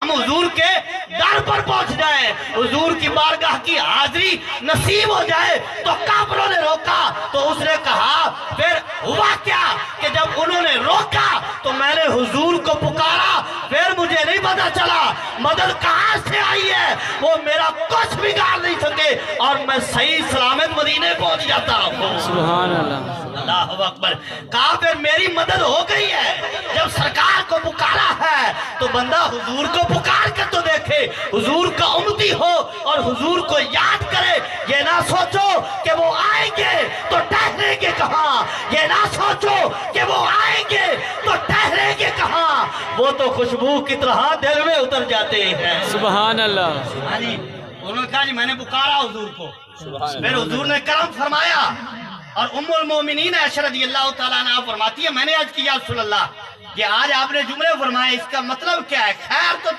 ہم حضور کے در پر پہنچ جائیں، حضور کی بارگاہ کی حاضری نصیب ہو جائے۔ تو کافروں نے روکا تو اس نے کہا، پھر ہوا کیا کہ جب انہوں نے روکا تو میں نے حضور کو پکارا، پھر مجھے نہیں پتا چلا مدد کہاں سے آئی ہے، وہ میرا کچھ بگاڑ نہیں سکے اور میں صحیح سلامت مدینے پہنچ جاتا ہوں۔ سبحان اللہ، اللہ اکبر۔ کہا پھر میری مدد ہو گئی ہے۔ جب سرکار کو پکارا ہے تو بندہ حضور کو پکار کر تو دیکھے، حضور کا امتی ہو اور حضور کو یاد کرے۔ یہ نہ سوچو کہ وہ آئیں گے تو ٹھہریں گے کہاں، یہ نہ سوچو کہ وہ آئیں گے تو ٹھہریں گے کہاں، وہ تو خوشبو کی طرح دل میں اتر جاتے ہیں۔ سبحان اللہ، انہوں نے کہا جی میں نے پکارا حضور کو، پھر حضور نے کرم فرمایا۔ اور ام المومنین عائشہ رضی اللہ تعالیٰ عنہ فرماتی ہے، میں نے عرض کیا رسول اللہ یہ آج آپ نے جملے فرمائے، اس کا مطلب کیا ہے؟ خیر تو